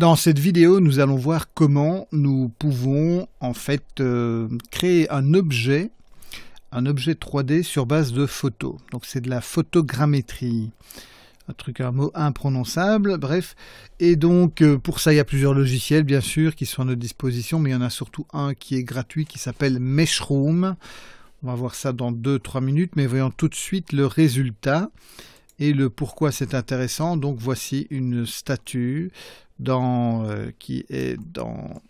Dans cette vidéo, nous allons voir comment nous pouvons en fait créer un objet 3D sur base de photos. Donc c'est de la photogrammétrie, un mot imprononçable, bref. Et donc pour ça, il y a plusieurs logiciels bien sûr qui sont à notre disposition, mais il y en a surtout un qui est gratuit qui s'appelle Meshroom. On va voir ça dans 2-3 minutes, mais voyons tout de suite le résultat et le pourquoi c'est intéressant. Donc voici une statue qui est dans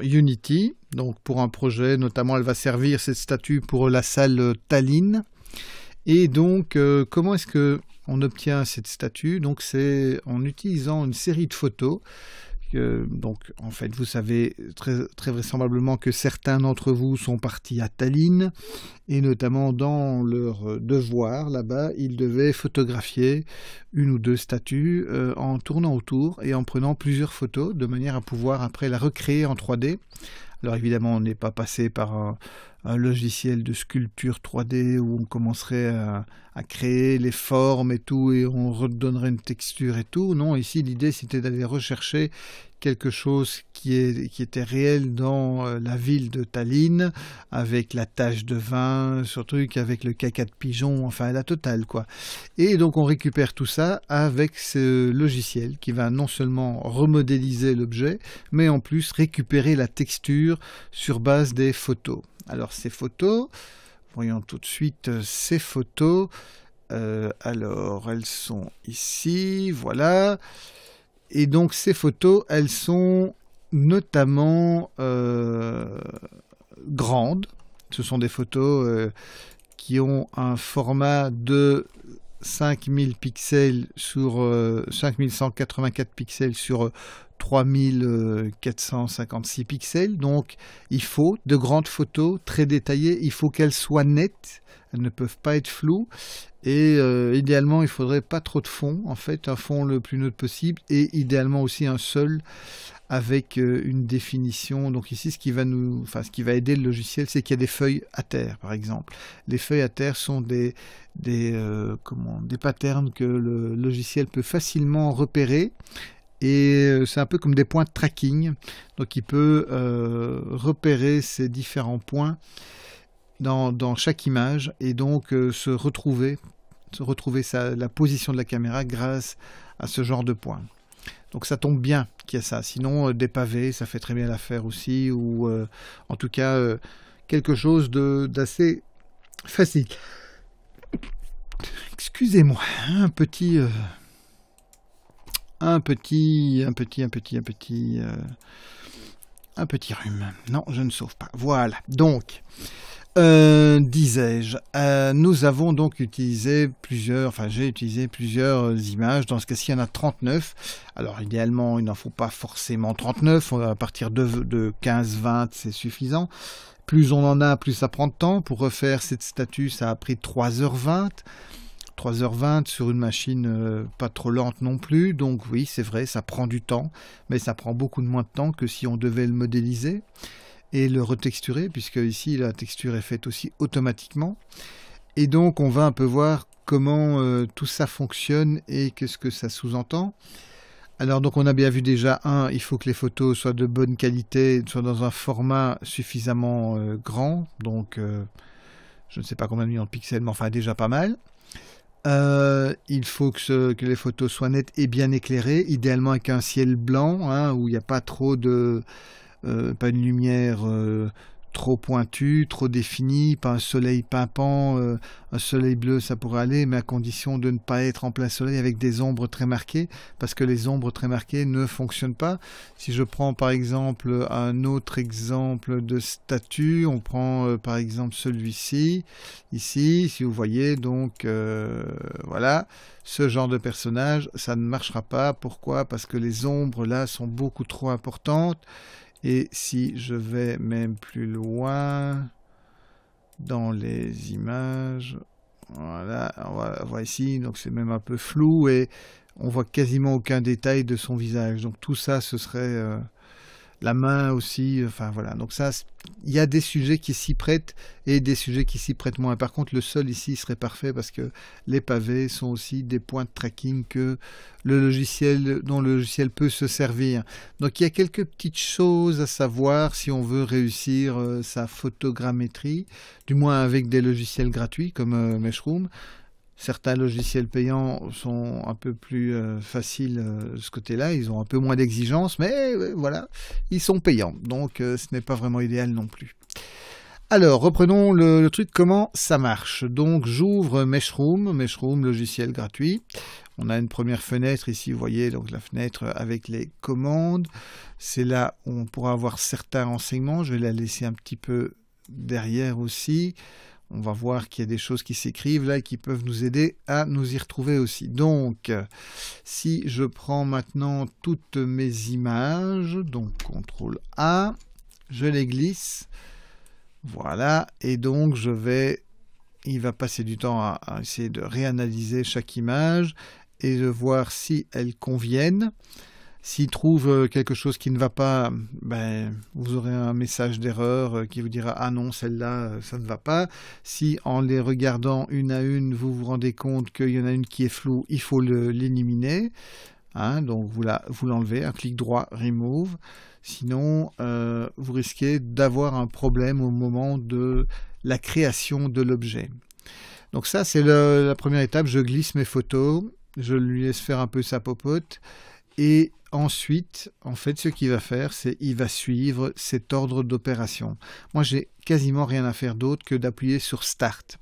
Unity. Donc pour un projet, notamment, elle va servir cette statue pour la salle Tallinn. Et donc comment est-ce que on obtient cette statue? Donc c'est en utilisant une série de photos. Donc en fait vous savez très vraisemblablement que certains d'entre vous sont partis à Tallinn et notamment dans leur devoir là-bas ils devaient photographier une ou deux statues en tournant autour et en prenant plusieurs photos de manière à pouvoir après la recréer en 3D. Alors évidemment on n'est pas passé par un logiciel de sculpture 3D où on commencerait à créer les formes et tout et on redonnerait une texture et tout. Non, ici l'idée c'était d'aller rechercher quelque chose qui était réel dans la ville de Tallinn, avec la tache de vin, ce truc, avec le caca de pigeon, enfin la totale quoi. Et donc on récupère tout ça avec ce logiciel qui va non seulement remodéliser l'objet, mais en plus récupérer la texture sur base des photos. Alors ces photos, voyons tout de suite ces photos. Alors elles sont ici, voilà. Et donc ces photos, elles sont notamment grandes. Ce sont des photos qui ont un format de 5000 pixels sur 5184 pixels sur 3456 pixels. Donc il faut de grandes photos très détaillées, il faut qu'elles soient nettes, elles ne peuvent pas être floues. Et idéalement il faudrait pas trop de fond, en fait un fond le plus neutre possible et idéalement aussi un seul avec une définition. Donc ici ce qui va aider le logiciel, c'est qu'il y a des feuilles à terre par exemple. Les feuilles à terre sont des patterns que le logiciel peut facilement repérer. Et c'est un peu comme des points de tracking, donc il peut repérer ces différents points dans chaque image et donc se retrouver la position de la caméra grâce à ce genre de points. Donc ça tombe bien qu'il y a ça, sinon des pavés ça fait très bien l'affaire aussi, ou en tout cas quelque chose d'assez facile. Excusez-moi, un petit rhume. Non, je ne sauve pas. Voilà. Donc, disais-je, nous avons donc utilisé j'ai utilisé plusieurs images. Dans ce cas-ci, il y en a 39. Alors, idéalement, il n'en faut pas forcément 39. À partir de 15-20, c'est suffisant. Plus on en a, plus ça prend de temps. Pour refaire cette statue, ça a pris 3h20. 3h20 sur une machine pas trop lente non plus, donc oui c'est vrai ça prend du temps, mais ça prend beaucoup moins de temps que si on devait le modéliser et le retexturer, puisque ici la texture est faite aussi automatiquement. Et donc on va un peu voir comment tout ça fonctionne et qu'est-ce que ça sous-entend. Alors donc on a bien vu déjà, il faut que les photos soient de bonne qualité, soient dans un format suffisamment grand, donc je ne sais pas combien de millions de pixels, mais enfin déjà pas mal. Il faut que les photos soient nettes et bien éclairées, idéalement avec un ciel blanc, où il n'y a pas trop pas une lumière trop pointue, trop définie, pas un soleil pimpant. Un soleil bleu ça pourrait aller, mais à condition de ne pas être en plein soleil avec des ombres très marquées, parce que les ombres très marquées ne fonctionnent pas. Si je prends par exemple un autre exemple de statue, on prend par exemple celui-ci, ici, si vous voyez, donc voilà, ce genre de personnage, ça ne marchera pas. Pourquoi? Parce que les ombres là sont beaucoup trop importantes. Et si je vais même plus loin dans les images, voilà, on voit ici, donc c'est même un peu flou et on voit quasiment aucun détail de son visage. Donc tout ça, ce serait la main aussi, enfin voilà. Donc ça, il y a des sujets qui s'y prêtent et des sujets qui s'y prêtent moins. Par contre, le sol ici serait parfait parce que les pavés sont aussi des points de tracking que dont le logiciel peut se servir. Donc il y a quelques petites choses à savoir si on veut réussir sa photogrammétrie, du moins avec des logiciels gratuits comme Meshroom. Certains logiciels payants sont un peu plus faciles de ce côté-là, ils ont un peu moins d'exigences, mais voilà, ils sont payants, donc ce n'est pas vraiment idéal non plus. Alors, reprenons le truc, comment ça marche. Donc, j'ouvre Meshroom, logiciel gratuit. On a une première fenêtre ici, vous voyez, donc la fenêtre avec les commandes. C'est là où on pourra avoir certains renseignements. Je vais la laisser un petit peu derrière aussi. On va voir qu'il y a des choses qui s'écrivent là et qui peuvent nous aider à nous y retrouver aussi. Donc, si je prends maintenant toutes mes images, donc CTRL A, je les glisse. Voilà, et donc il va passer du temps à essayer de réanalyser chaque image et de voir si elles conviennent. S'il trouve quelque chose qui ne va pas, ben, vous aurez un message d'erreur qui vous dira « Ah non, celle-là, ça ne va pas ». Si en les regardant une à une, vous vous rendez compte qu'il y en a une qui est floue, il faut l'éliminer. Hein, donc vous l'enlevez, un clic droit, Remove. Sinon, vous risquez d'avoir un problème au moment de la création de l'objet. Donc ça, c'est la première étape. Je glisse mes photos, je lui laisse faire un peu sa popote. Et ensuite, en fait, ce qu'il va faire, c'est qu'il va suivre cet ordre d'opération. Moi, j'ai quasiment rien à faire d'autre que d'appuyer sur Start.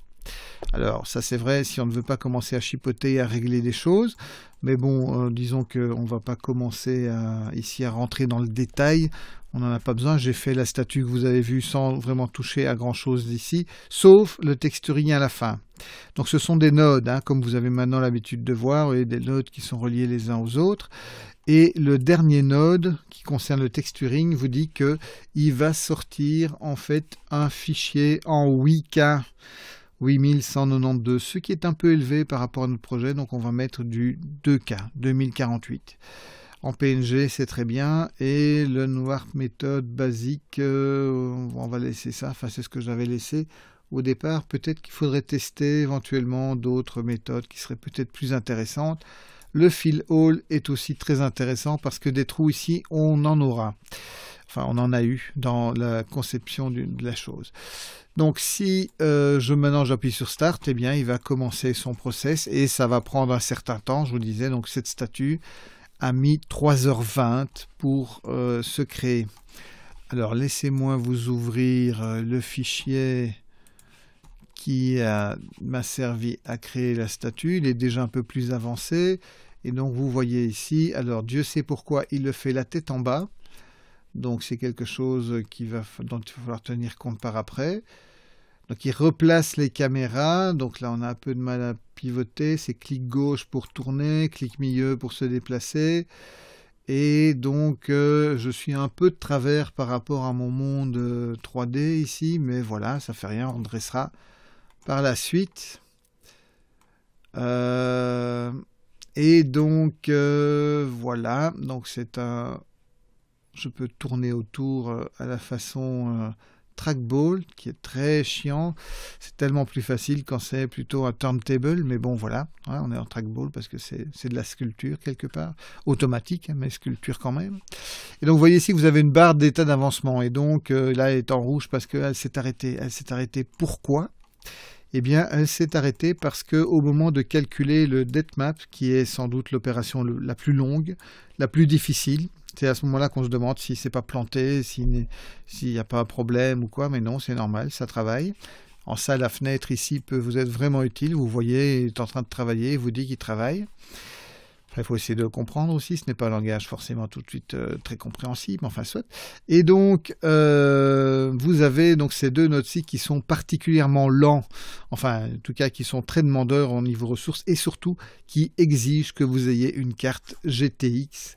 Alors, ça c'est vrai si on ne veut pas commencer à chipoter et à régler des choses. Mais bon, disons qu'on ne va pas commencer ici à rentrer dans le détail. On n'en a pas besoin. J'ai fait la statue que vous avez vue sans vraiment toucher à grand chose d'ici, sauf le texturing à la fin. Donc ce sont des nodes, hein, comme vous avez maintenant l'habitude de voir, et des nodes qui sont reliés les uns aux autres. Et le dernier node qui concerne le texturing vous dit qu'il va sortir en fait un fichier en 8K. 8192, ce qui est un peu élevé par rapport à notre projet, donc on va mettre du 2K, 2048. En PNG, c'est très bien, et le noir méthode basique, on va laisser ça, enfin c'est ce que j'avais laissé au départ. Peut-être qu'il faudrait tester éventuellement d'autres méthodes qui seraient peut-être plus intéressantes. Le fill all est aussi très intéressant parce que des trous ici, on en aura. Enfin, on en a eu dans la conception de la chose. Donc, si maintenant j'appuie sur Start, eh bien, il va commencer son process et ça va prendre un certain temps. Je vous disais, donc cette statue a mis 3h20 pour se créer. Alors, laissez-moi vous ouvrir le fichier qui m'a servi à créer la statue. Il est déjà un peu plus avancé. Et donc, vous voyez ici, alors Dieu sait pourquoi il le fait la tête en bas. Donc c'est quelque chose dont il va falloir tenir compte par après. Donc il replace les caméras. Donc là on a un peu de mal à pivoter. C'est clic gauche pour tourner, clic milieu pour se déplacer. Et donc je suis un peu de travers par rapport à mon monde 3D ici. Mais voilà, ça fait rien, on dressera par la suite. Et donc voilà, donc c'est un... Je peux tourner autour à la façon trackball, qui est très chiant. C'est tellement plus facile quand c'est plutôt un turntable, mais bon voilà, hein, on est en trackball parce que c'est de la sculpture quelque part, automatique, hein, mais sculpture quand même. Et donc vous voyez ici que vous avez une barre d'état d'avancement, et donc là elle est en rouge parce qu'elle s'est arrêtée. Elle s'est arrêtée pourquoi ? Eh bien, elle s'est arrêtée parce qu'au moment de calculer le depth-map, qui est sans doute l'opération la plus longue, la plus difficile, c'est à ce moment-là qu'on se demande si c'est pas planté, s'il n'y a pas un problème ou quoi, mais non, c'est normal, ça travaille. En ça, la fenêtre ici peut vous être vraiment utile. Vous voyez, il est en train de travailler, il vous dit qu'il travaille. Après, il faut essayer de le comprendre aussi. Ce n'est pas un langage forcément tout de suite très compréhensible, enfin soit. Et donc, vous avez donc ces deux nodes-ci qui sont particulièrement lents, enfin, en tout cas, qui sont très demandeurs au niveau ressources et surtout qui exigent que vous ayez une carte GTX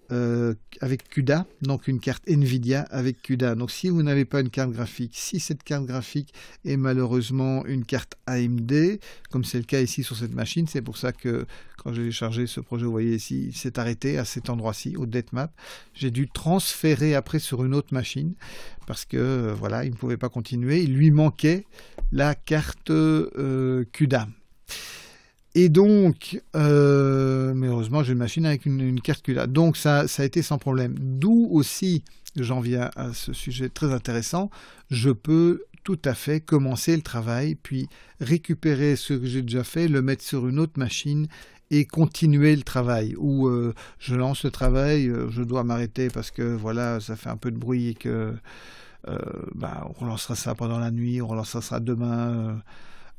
avec CUDA, donc une carte NVIDIA avec CUDA. Donc si vous n'avez pas une carte graphique, si cette carte graphique est malheureusement une carte AMD, comme c'est le cas ici sur cette machine, c'est pour ça que quand j'ai chargé ce projet, vous voyez ici, il s'est arrêté à cet endroit-ci, au DateMap. J'ai dû transférer après sur une autre machine, parce que voilà, il ne pouvait pas continuer, il lui manquait la carte CUDA. Et donc, mais heureusement, j'ai une machine avec une carte CUDA. Donc, ça a été sans problème. D'où aussi, j'en viens à ce sujet très intéressant, je peux tout à fait commencer le travail, puis récupérer ce que j'ai déjà fait, le mettre sur une autre machine et continuer le travail. Ou je lance le travail, je dois m'arrêter parce que voilà, ça fait un peu de bruit et que on relancera ça pendant la nuit, on relancera ça demain.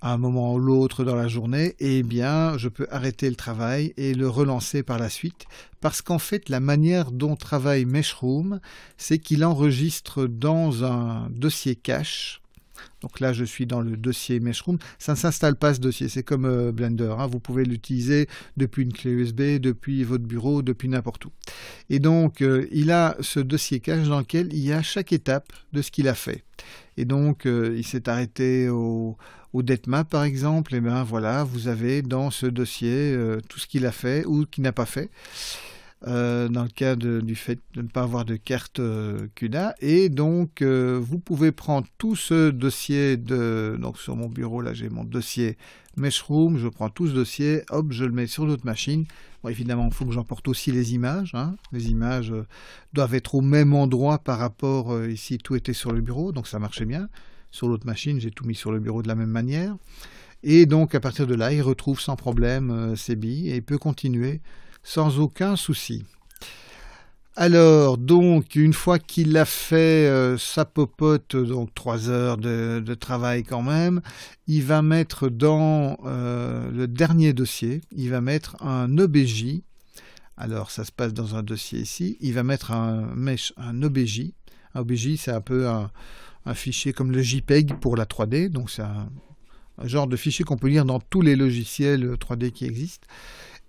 À un moment ou l'autre dans la journée, eh bien, je peux arrêter le travail et le relancer par la suite. Parce qu'en fait, la manière dont travaille Meshroom, c'est qu'il enregistre dans un dossier cache. Donc là, je suis dans le dossier Meshroom. Ça ne s'installe pas ce dossier, c'est comme Blender. Hein. Vous pouvez l'utiliser depuis une clé USB, depuis votre bureau, depuis n'importe où. Et donc, il a ce dossier cache dans lequel il y a chaque étape de ce qu'il a fait. Et donc, il s'est arrêté au DateMap, par exemple. Et bien voilà, vous avez dans ce dossier tout ce qu'il a fait ou qu'il n'a pas fait. Dans le cas du fait de ne pas avoir de carte CUDA. Et donc, vous pouvez prendre tout ce dossier, donc sur mon bureau, là j'ai mon dossier Meshroom, je prends tout ce dossier, hop, je le mets sur l'autre machine. Bon, évidemment, il faut que j'emporte aussi les images. Hein. Les images doivent être au même endroit par rapport, ici tout était sur le bureau, donc ça marchait bien. Sur l'autre machine, j'ai tout mis sur le bureau de la même manière. Et donc, à partir de là, il retrouve sans problème ses billes et il peut continuer sans aucun souci. Alors, donc, une fois qu'il a fait sa popote, donc 3 heures de travail quand même, il va mettre dans le dernier dossier, il va mettre un OBJ. Alors, ça se passe dans un dossier ici. Il va mettre un OBJ. Un OBJ, c'est un peu un fichier comme le JPEG pour la 3D. Donc, c'est un genre de fichier qu'on peut lire dans tous les logiciels 3D qui existent.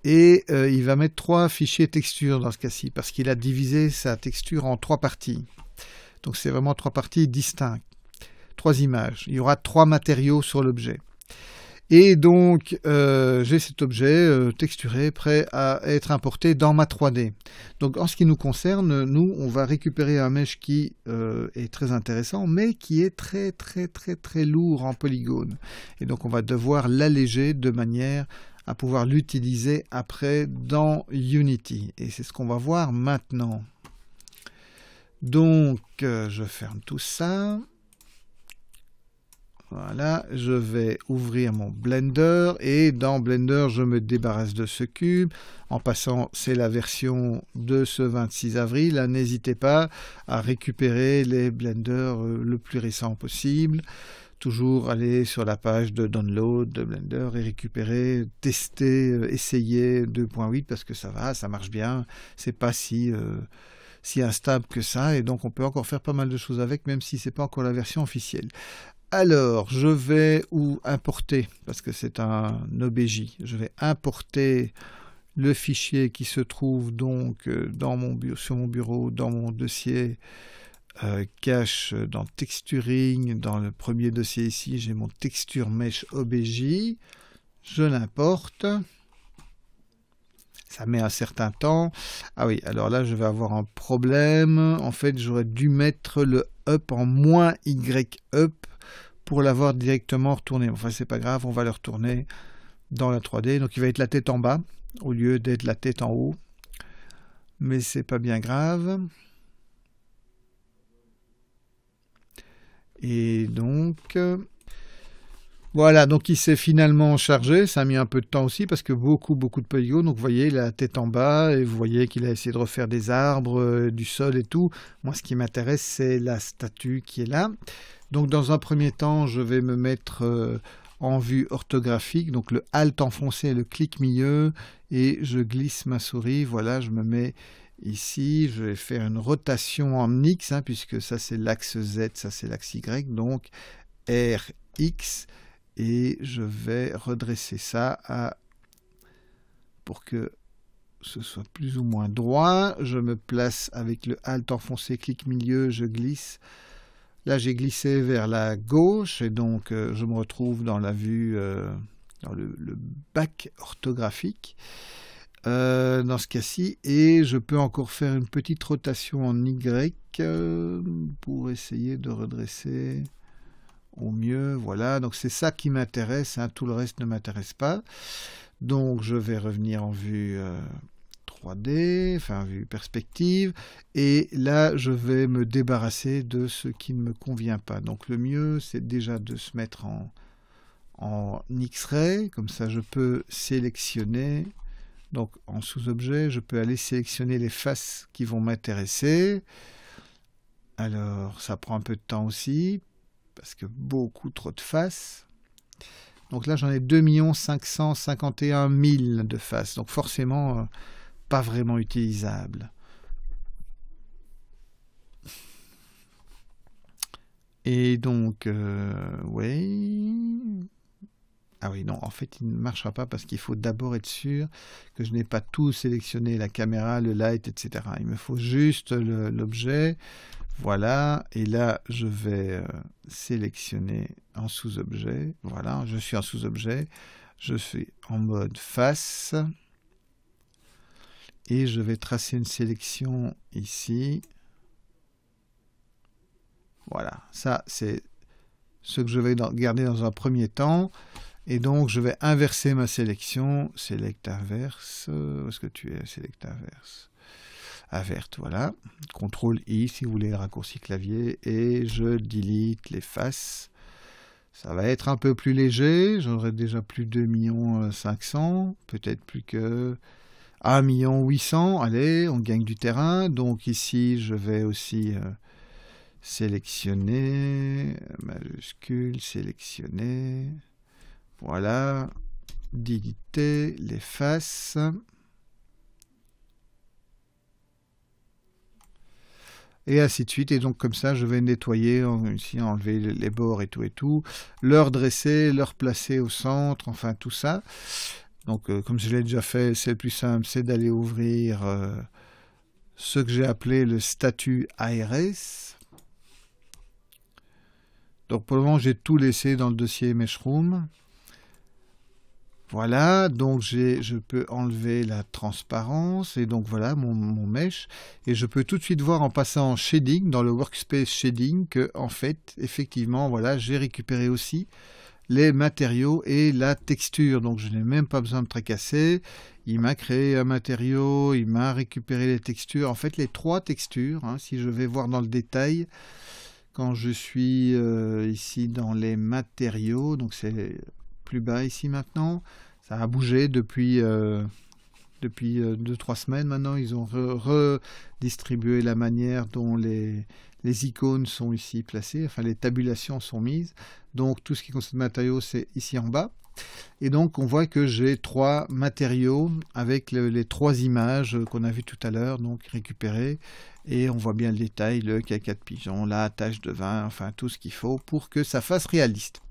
Et il va mettre 3 fichiers texture dans ce cas-ci, parce qu'il a divisé sa texture en 3 parties. Donc c'est vraiment 3 parties distinctes, 3 images. Il y aura 3 matériaux sur l'objet. Et donc j'ai cet objet texturé, prêt à être importé dans ma 3D. Donc en ce qui nous concerne, nous, on va récupérer un mesh qui est très intéressant, mais qui est très lourd en polygones. Et donc on va devoir l'alléger de manière à pouvoir l'utiliser après dans Unity. Et c'est ce qu'on va voir maintenant. Donc, je ferme tout ça. Voilà, je vais ouvrir mon Blender et dans Blender, je me débarrasse de ce cube. En passant, c'est la version de ce 26 avril. N'hésitez pas à récupérer les Blender le plus récent possible. Toujours aller sur la page de download de Blender et récupérer, tester, essayer 2.8 parce que ça va, ça marche bien. C'est pas si instable que ça et donc on peut encore faire pas mal de choses avec même si c'est pas encore la version officielle. Alors, je vais importer, parce que c'est un OBJ, je vais importer le fichier qui se trouve donc sur mon bureau, dans mon dossier cache dans texturing, dans le premier dossier ici, j'ai mon texture mesh OBJ, je l'importe, ça met un certain temps, ah oui, alors là je vais avoir un problème, en fait j'aurais dû mettre le up en -y up pour l'avoir directement retourné, enfin c'est pas grave, on va le retourner dans la 3D, donc il va être la tête en bas, au lieu d'être la tête en haut, mais c'est pas bien grave. Et donc, voilà, donc il s'est finalement chargé, ça a mis un peu de temps aussi parce que beaucoup de polygones, donc vous voyez la tête en bas et vous voyez qu'il a essayé de refaire des arbres, du sol et tout. Moi ce qui m'intéresse c'est la statue qui est là. Donc dans un premier temps je vais me mettre en vue orthographique, donc le Alt enfoncé et le clic milieu et je glisse ma souris, voilà je me mets ici, je vais faire une rotation en X, hein, puisque ça c'est l'axe Z, ça c'est l'axe Y, donc RX, et je vais redresser ça pour que ce soit plus ou moins droit. Je me place avec le Alt enfoncé, clic milieu, je glisse. Là, j'ai glissé vers la gauche et donc je me retrouve dans la vue, dans le bac orthographique. Dans ce cas-ci, et je peux encore faire une petite rotation en Y pour essayer de redresser au mieux. Voilà, donc c'est ça qui m'intéresse, hein, tout le reste ne m'intéresse pas. Donc je vais revenir en vue 3D, enfin vue perspective, et là je vais me débarrasser de ce qui ne me convient pas. Donc le mieux c'est déjà de se mettre en X-ray, comme ça je peux sélectionner. Donc en sous-objet, je peux aller sélectionner les faces qui vont m'intéresser. Alors ça prend un peu de temps aussi, parce que beaucoup trop de faces. Donc là j'en ai 2 551 000 de faces, donc forcément pas vraiment utilisable. Et donc, oui... Ah oui, non, en fait, il ne marchera pas parce qu'il faut d'abord être sûr que je n'ai pas tout sélectionné, la caméra, le light, etc. Il me faut juste l'objet. Voilà, et là, je vais sélectionner en sous-objet. Voilà, je suis en sous-objet. Je suis en mode face. Et je vais tracer une sélection ici. Voilà, ça, c'est ce que je vais garder dans un premier temps. Et donc, je vais inverser ma sélection. Select inverse. Où est-ce que tu es? Select inverse. Inverte, voilà. CTRL-I si vous voulez le raccourci clavier. Et je delete les faces. Ça va être un peu plus léger. J'aurai déjà plus de 2 500 000. Peut-être plus que 1 800 000. Allez, on gagne du terrain. Donc ici, je vais aussi sélectionner. Majuscule, sélectionner. Voilà, déliter les faces. Et ainsi de suite. Et donc comme ça, je vais nettoyer, ici enlever les bords et tout. Le redresser, le replacer au centre, enfin tout ça. Donc comme je l'ai déjà fait, c'est le plus simple, c'est d'aller ouvrir ce que j'ai appelé le statut ARS. Donc pour le moment, j'ai tout laissé dans le dossier Meshroom. Voilà, donc je peux enlever la transparence, et donc voilà mon mesh, et je peux tout de suite voir en passant en shading, dans le workspace shading, que en fait, effectivement, voilà, j'ai récupéré aussi les matériaux et la texture, donc je n'ai même pas besoin de tracasser. Il m'a créé un matériau, il m'a récupéré les textures, en fait les 3 textures, hein, si je vais voir dans le détail, quand je suis ici dans les matériaux, donc c'est plus bas ici maintenant, ça a bougé depuis 2-3 semaines maintenant. Ils ont redistribué la manière dont les icônes sont ici placées, enfin les tabulations sont mises. Donc tout ce qui concerne matériaux, c'est ici en bas. Et donc on voit que j'ai 3 matériaux avec les 3 images qu'on a vues tout à l'heure, donc récupérées. Et on voit bien le détail, le caca de pigeon, la tache de vin, enfin tout ce qu'il faut pour que ça fasse réaliste.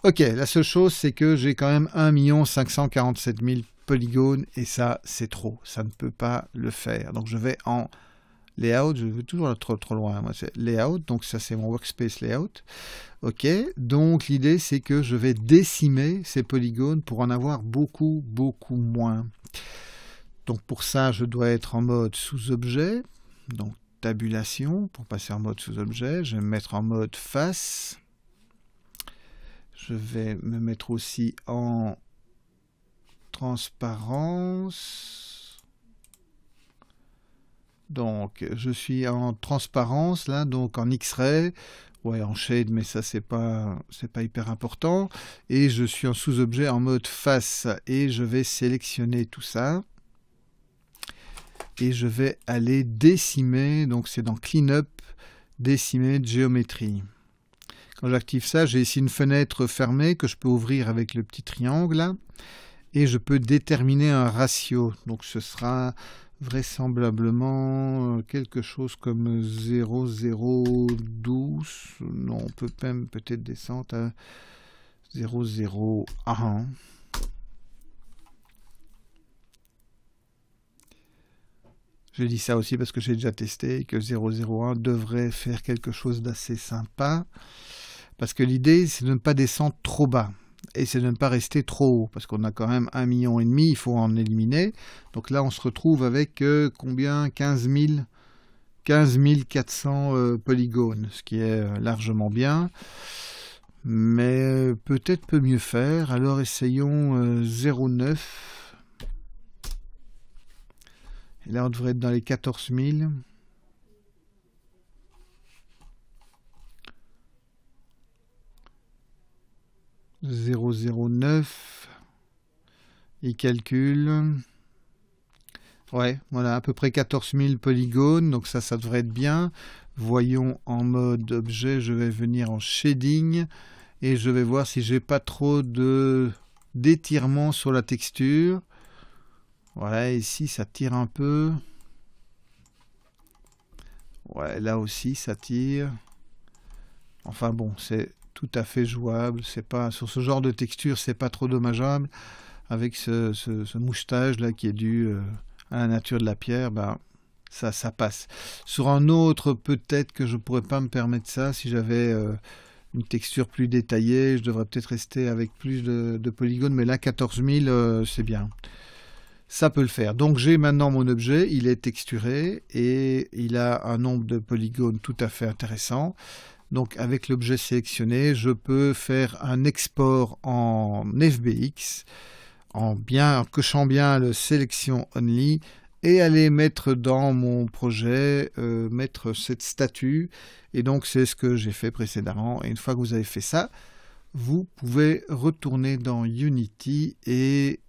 Ok, la seule chose, c'est que j'ai quand même 1 547 000 polygones, et ça, c'est trop. Ça ne peut pas le faire. Donc, je vais en Layout. Je veux toujours trop loin. Moi, c'est Layout. Donc, ça, c'est mon Workspace Layout. Ok, donc l'idée, c'est que je vais décimer ces polygones pour en avoir beaucoup, beaucoup moins. Donc, pour ça, je dois être en mode sous-objet. Donc, tabulation. Pour passer en mode sous-objet, je vais me mettre en mode face. Je vais me mettre aussi en transparence. Donc, je suis en transparence, là, donc en X-ray. Ouais, en shade, mais ça, c'est pas hyper important. Et je suis en sous-objet en mode face. Et je vais sélectionner tout ça. Et je vais aller décimer. Donc, c'est dans Cleanup, décimer géométrie. Quand j'active ça, j'ai ici une fenêtre fermée que je peux ouvrir avec le petit triangle là, et je peux déterminer un ratio. Donc ce sera vraisemblablement quelque chose comme 0,012. Non, on peut même peut-être descendre à 0,01. Je dis ça aussi parce que j'ai déjà testé et que 001 devrait faire quelque chose d'assez sympa. Parce que l'idée, c'est de ne pas descendre trop bas. Et c'est de ne pas rester trop haut. Parce qu'on a quand même 1,5 million, il faut en éliminer. Donc là, on se retrouve avec combien 15 400 polygones. Ce qui est largement bien. Mais peut-être peut mieux faire. Alors essayons 0,9. Et là, on devrait être dans les 14 000. « 009. Il calcule. Ouais, voilà, à peu près 14 000 polygones. Donc ça devrait être bien. Voyons en mode objet. Je vais venir en shading. Et je vais voir si j'ai pas trop d'étirement sur la texture. Voilà, ici ça tire un peu. Ouais, là aussi ça tire. Enfin bon, c'est tout à fait jouable. C'est pas sur ce genre de texture, c'est pas trop dommageable. Avec ce mouchetage là qui est dû à la nature de la pierre, bah ça passe. Sur un autre, peut-être que je pourrais pas me permettre ça si j'avais une texture plus détaillée. Je devrais peut-être rester avec plus de polygones, mais là 14 000 c'est bien. Ça peut le faire. Donc j'ai maintenant mon objet, il est texturé et il a un nombre de polygones tout à fait intéressant. Donc avec l'objet sélectionné, je peux faire un export en FBX en cochant bien le Selection Only et aller mettre dans mon projet, mettre cette statue. Et donc c'est ce que j'ai fait précédemment. Et une fois que vous avez fait ça, vous pouvez retourner dans Unity et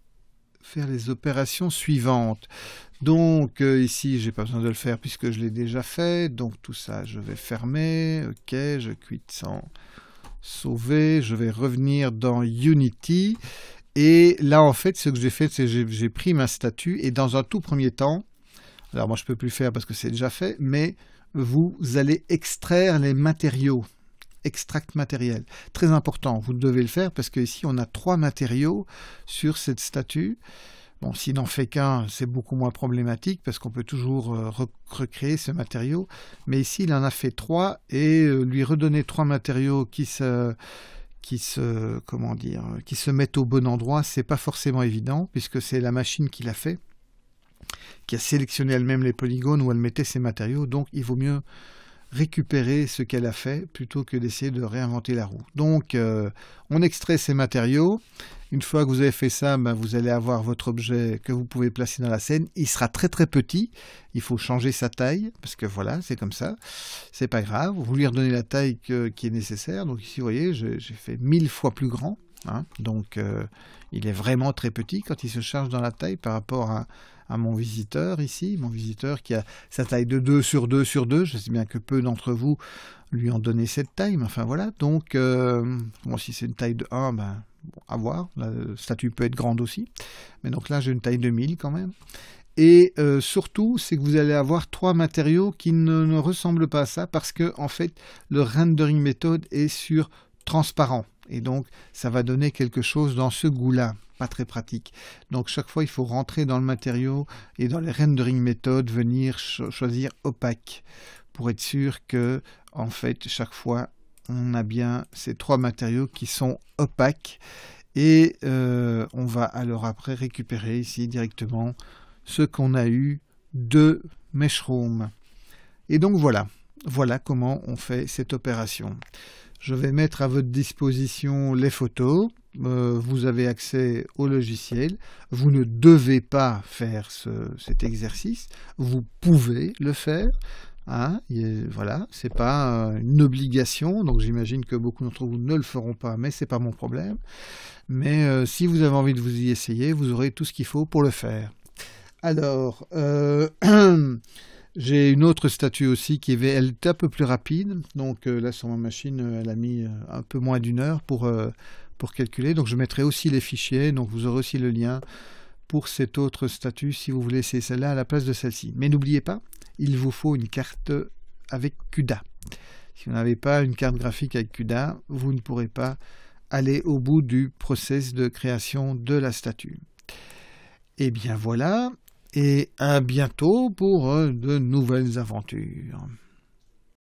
faire les opérations suivantes. Donc ici j'ai pas besoin de le faire puisque je l'ai déjà fait. Donc tout ça je vais fermer. Ok, je quitte sans sauver. Je vais revenir dans Unity. Et là en fait ce que j'ai fait, c'est que j'ai pris ma statue et dans un tout premier temps, alors moi je peux plus le faire parce que c'est déjà fait, mais vous allez extraire les matériaux. Extract matériel. Très important, vous devez le faire parce que ici on a 3 matériaux sur cette statue. Bon, s'il n'en fait qu'un, c'est beaucoup moins problématique parce qu'on peut toujours recréer ce matériau. Mais ici, il en a fait 3 et lui redonner 3 matériaux qui se mettent au bon endroit, c'est pas forcément évident puisque c'est la machine qui l'a fait, qui a sélectionné elle-même les polygones où elle mettait ses matériaux. Donc, il vaut mieux récupérer ce qu'elle a fait plutôt que d'essayer de réinventer la roue. Donc on extrait ces matériaux. Une fois que vous avez fait ça, vous allez avoir votre objet que vous pouvez placer dans la scène. Il sera très très petit. Il faut changer sa taille parce que voilà, c'est comme ça. C'est pas grave. Vous lui redonnez la taille qui est nécessaire. Donc ici, vous voyez, j'ai fait 1000 fois plus grand. Hein. Donc il est vraiment très petit quand il se charge dans la taille par rapport à mon visiteur ici, mon visiteur qui a sa taille de 2 sur 2 sur 2, je sais bien que peu d'entre vous lui ont donné cette taille, mais enfin voilà, donc bon, si c'est une taille de 1, bon, à voir, la statue peut être grande aussi, mais donc là j'ai une taille de 1000 quand même, et surtout c'est que vous allez avoir 3 matériaux qui ne ressemblent pas à ça, parce que en fait le rendering méthode est sur transparent, et donc ça va donner quelque chose dans ce goût-là. Pas très pratique. Donc chaque fois il faut rentrer dans le matériau et dans les rendering méthodes venir choisir opaque pour être sûr que en fait chaque fois on a bien ces 3 matériaux qui sont opaques et on va alors après récupérer ici directement ce qu'on a eu de Meshroom. Et donc voilà comment on fait cette opération. Je vais mettre à votre disposition les photos. Vous avez accès au logiciel. Vous ne devez pas faire cet exercice. Vous pouvez le faire. Hein, voilà, c'est pas une obligation. Donc j'imagine que beaucoup d'entre vous ne le feront pas, mais c'est pas mon problème. Mais si vous avez envie de vous y essayer, vous aurez tout ce qu'il faut pour le faire. Alors, j'ai une autre statue aussi elle était un peu plus rapide. Donc là sur ma machine, elle a mis un peu moins d'1 heure pour calculer. Donc je mettrai aussi les fichiers. Donc vous aurez aussi le lien pour cette autre statue si vous voulez essayer celle-là à la place de celle-ci. Mais n'oubliez pas, il vous faut une carte avec CUDA. Si vous n'avez pas une carte graphique avec CUDA, vous ne pourrez pas aller au bout du process de création de la statue. Et bien voilà. et à bientôt pour de nouvelles aventures.